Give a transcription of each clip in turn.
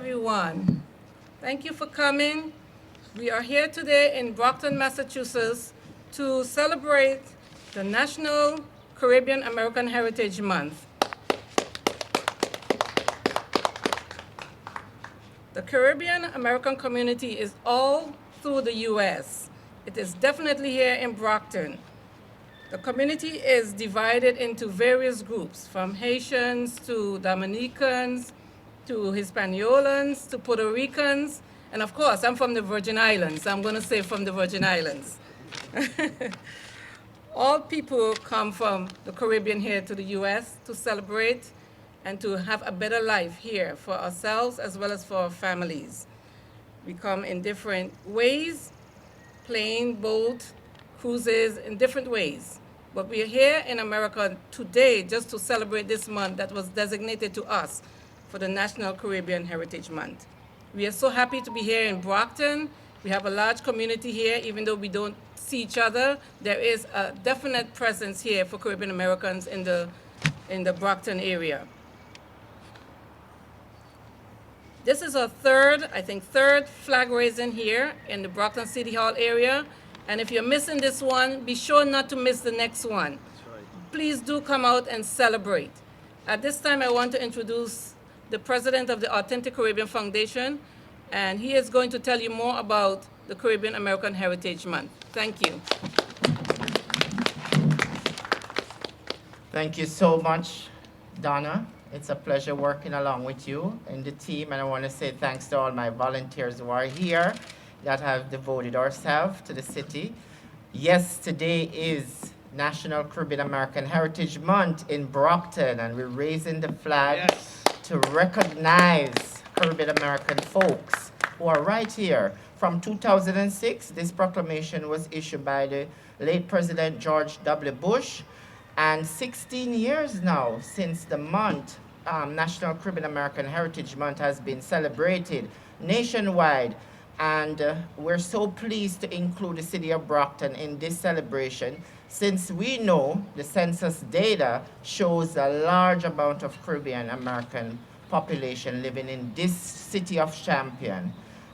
everyone. Thank you for coming. We are here today in Brockton, Massachusetts to celebrate the National Caribbean American Heritage Month. The Caribbean American community is all through the U.S. It is definitely here in Brockton. The community is divided into various groups, from Haitians to Dominicans, to Hispaniolas, to Puerto Ricans, and of course, I'm from the Virgin Islands. I'm going to say from the Virgin Islands. All people come from the Caribbean here to the U.S. to celebrate and to have a better life here for ourselves as well as for our families. We come in different ways, plane, boat, cruises, in different ways. But we are here in America today just to celebrate this month that was designated to us for the National Caribbean Heritage Month. We are so happy to be here in Brockton. We have a large community here, even though we don't see each other. There is a definite presence here for Caribbean Americans in the Brockton area. This is our third flag raising here in the Brockton City Hall area. And if you're missing this one, be sure not to miss the next one. That's right. Please do come out and celebrate. At this time, I want to introduce the president of the Authentic Caribbean Foundation, and he is going to tell you more about the Caribbean American Heritage Month. Thank you. Thank you so much, Donna. It's a pleasure working along with you and the team, and I want to say thanks to all my volunteers who are here that have devoted ourselves to the city. Yes, today is National Caribbean American Heritage Month in Brockton, and we're raising the flag to recognize Caribbean American folks who are right here. From 2006, this proclamation was issued by the late President George W. Bush, and 16 years now since the month, National Caribbean American Heritage Month has been celebrated nationwide. And we're so pleased to include the city of Brockton in this celebration, since we know the census data shows a large amount of Caribbean American population living in this city of Champion.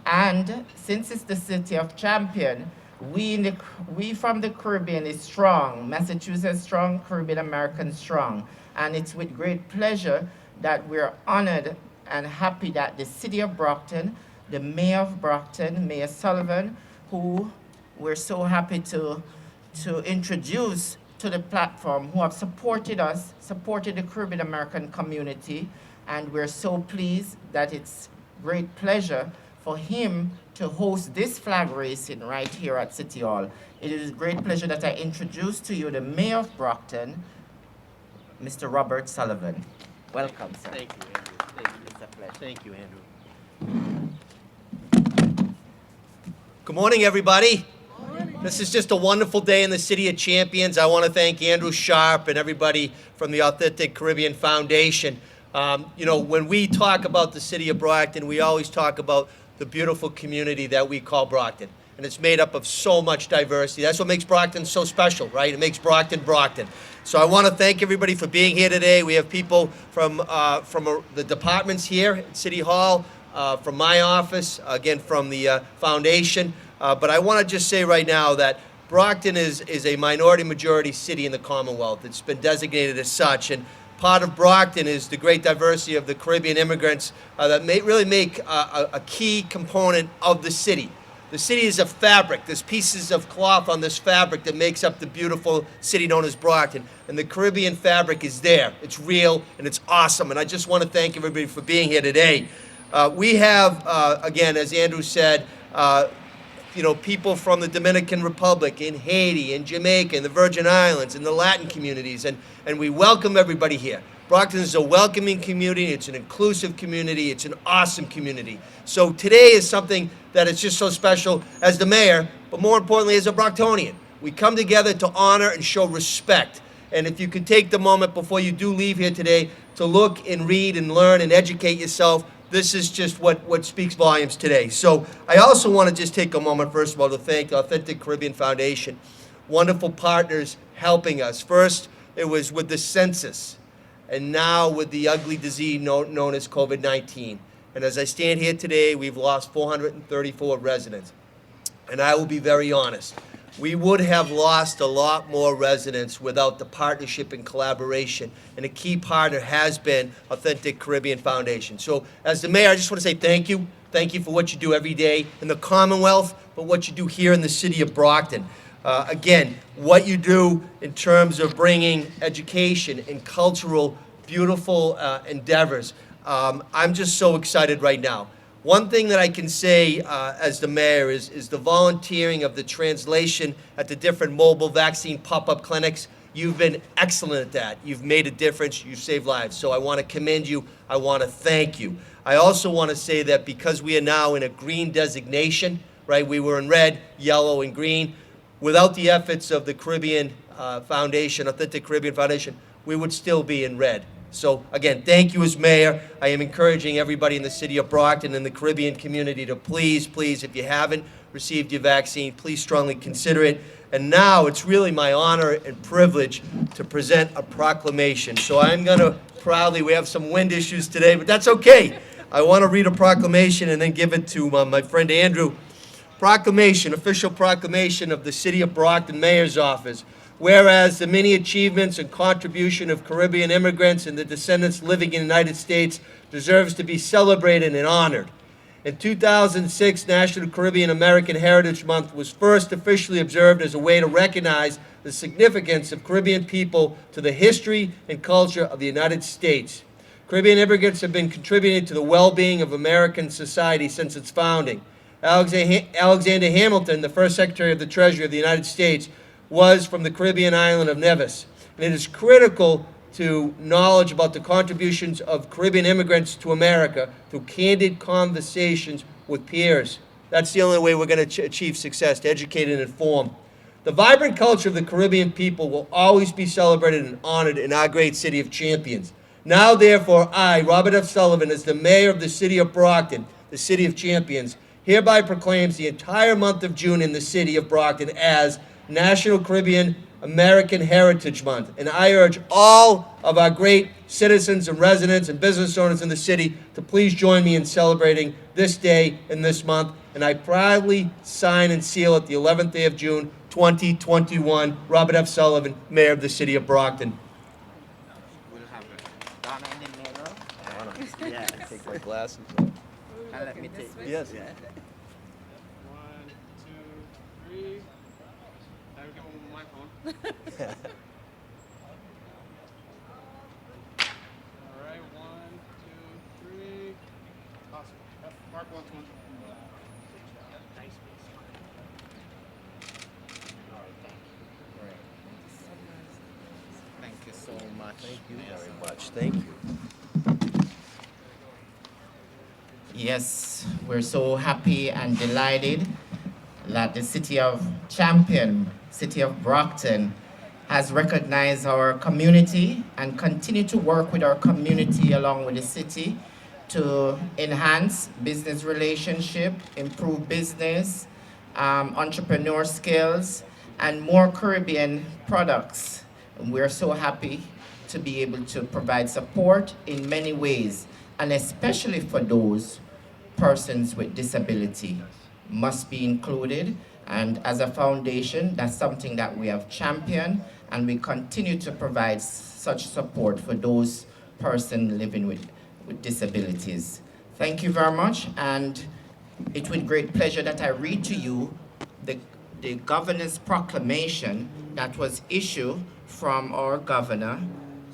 And since it's the city of Champion, we from the Caribbean is strong. Massachusetts strong, Caribbean American strong. And it's with great pleasure that we're honored and happy that the city of Brockton, the mayor of Brockton, Mayor Sullivan, who we're so happy to introduce to the platform, who have supported us, supported the Caribbean American community, and we're so pleased that it's great pleasure for him to host this flag racing right here at City Hall. It is a great pleasure that I introduce to you the mayor of Brockton, Mr. Robert Sullivan. Welcome, sir. Thank you, Andrew. Thank you. It's a pleasure. Thank you, Andrew. Good morning, everybody. This is just a wonderful day in the City of Champions. I want to thank Andrew Sharp and everybody from the Authentic Caribbean Foundation. When we talk about the City of Brockton, we always talk about the beautiful community that we call Brockton. And it's made up of so much diversity. That's what makes Brockton so special, right? It makes Brockton, Brockton. So I want to thank everybody for being here today. We have people from the departments here at City Hall, from my office, again from the foundation. But I want to just say right now that Brockton is a minority-majority city in the Commonwealth. It's been designated as such. And part of Brockton is the great diversity of the Caribbean immigrants that really make a key component of the city. The city is a fabric. There's pieces of cloth on this fabric that makes up the beautiful city known as Brockton. And the Caribbean fabric is there. It's real and it's awesome. And I just want to thank everybody for being here today. We have, again, as Andrew said, people from the Dominican Republic, in Haiti, in Jamaica, in the Virgin Islands, in the Latin communities, and we welcome everybody here. Brockton is a welcoming community, it's an inclusive community, it's an awesome community. So today is something that is just so special as the mayor, but more importantly as a Brocktonian. We come together to honor and show respect. And if you could take the moment before you do leave here today to look and read and learn and educate yourself, this is just what speaks volumes today. So I also want to just take a moment, first of all, to thank the Authentic Caribbean Foundation. Wonderful partners helping us. First, it was with the census, and now with the ugly disease known as COVID-19. And as I stand here today, we've lost 434 residents. And I will be very honest, we would have lost a lot more residents without the partnership and collaboration. And a key partner has been Authentic Caribbean Foundation. So as the mayor, I just want to say thank you. Thank you for what you do every day in the Commonwealth, but what you do here in the city of Brockton. Again, what you do in terms of bringing education and cultural, beautiful endeavors. I'm just so excited right now. One thing that I can say as the mayor is the volunteering of the translation at the different mobile vaccine pop-up clinics. You've been excellent at that. You've made a difference. You've saved lives. So I want to commend you. I want to thank you. I also want to say that because we are now in a green designation, right? We were in red, yellow, and green. Without the efforts of the Caribbean Foundation, Authentic Caribbean Foundation, we would still be in red. So again, thank you as mayor. I am encouraging everybody in the city of Brockton and the Caribbean community to please, if you haven't received your vaccine, please strongly consider it. And now it's really my honor and privilege to present a proclamation. So I'm going to proudly, we have some wind issues today, but that's okay. I want to read a proclamation and then give it to my friend Andrew. Proclamation, official proclamation of the City of Brockton Mayor's Office. Whereas the many achievements and contribution of Caribbean immigrants and the descendants living in the United States deserves to be celebrated and honored. In 2006, National Caribbean American Heritage Month was first officially observed as a way to recognize the significance of Caribbean people to the history and culture of the United States. Caribbean immigrants have been contributing to the well-being of American society since its founding. Alexander Hamilton, the first Secretary of the Treasury of the United States, was from the Caribbean island of Nevis. And it is critical to knowledge about the contributions of Caribbean immigrants to America through candid conversations with peers. That's the only way we're going to achieve success, to educate and inform. The vibrant culture of the Caribbean people will always be celebrated and honored in our great city of champions. Now, therefore, I, Robert F. Sullivan, as the mayor of the city of Brockton, the city of champions, hereby proclaims the entire month of June in the city of Brockton as National Caribbean American Heritage Month. And I urge all of our great citizens and residents and business owners in the city to please join me in celebrating this day and this month. And I proudly sign and seal it the 11th day of June, 2021. Robert F. Sullivan, Mayor of the City of Brockton. We'll have Donna in the middle. Yeah, take my glasses off. And let me take this. Yes. 1, 2, 3. I will give him my phone. All right, 1, 2, 3. Awesome. Mark wants one. Nice. Thank you so much. Thank you very much. Thank you. Yes, we're so happy and delighted that the city of Champion, city of Brockton, has recognized our community and continue to work with our community along with the city to enhance business relationship, improve business, entrepreneur skills, and more Caribbean products. And we're so happy to be able to provide support in many ways, and especially for those persons with disability must be included. And as a foundation, that's something that we have championed, and we continue to provide such support for those persons living with disabilities. Thank you very much, and it's with great pleasure that I read to you the governor's proclamation that was issued from our governor,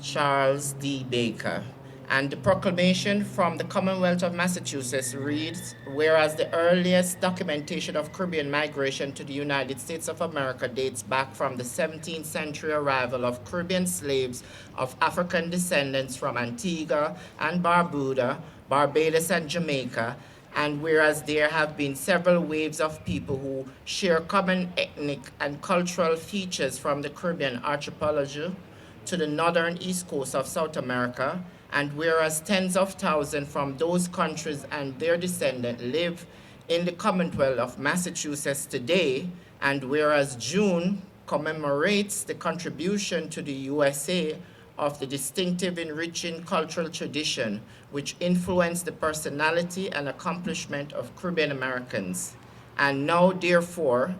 Charles D. Baker. And the proclamation from the Commonwealth of Massachusetts reads, whereas the earliest documentation of Caribbean migration to the United States of America dates back from the 17th century arrival of Caribbean slaves of African descendants from Antigua and Barbuda, Barbados and Jamaica, and whereas there have been several waves of people who share common ethnic and cultural features from the Caribbean archipelago to the northern east coast of South America, and whereas tens of thousands from those countries and their descendants live in the Commonwealth of Massachusetts today, and whereas June commemorates the contribution to the USA of the distinctive, enriching cultural tradition which influenced the personality and accomplishment of Caribbean Americans. And now, therefore,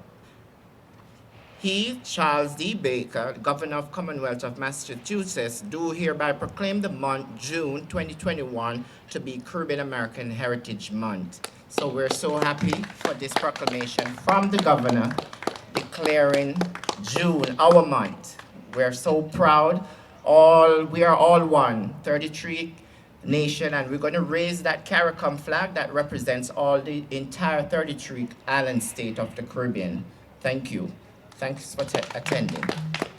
he, Charles D. Baker, Governor of Commonwealth of Massachusetts, do hereby proclaim the month June 2021 to be Caribbean American Heritage Month. So we're so happy for this proclamation from the Governor declaring June our month. We're so proud. We are all one, 33 nation, and we're going to raise that CARICOM flag that represents all the entire 33 island state of the Caribbean. Thank you. Thanks for attending.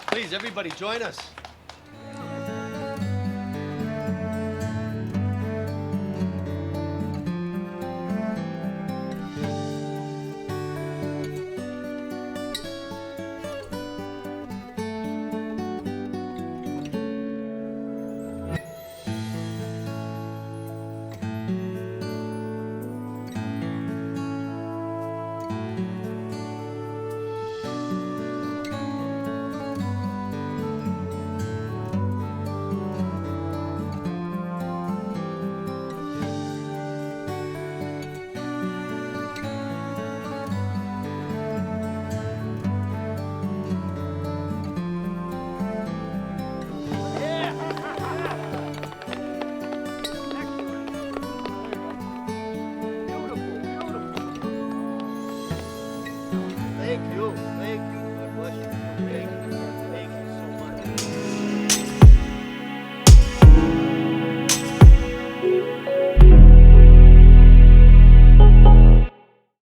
Please, everybody, join us.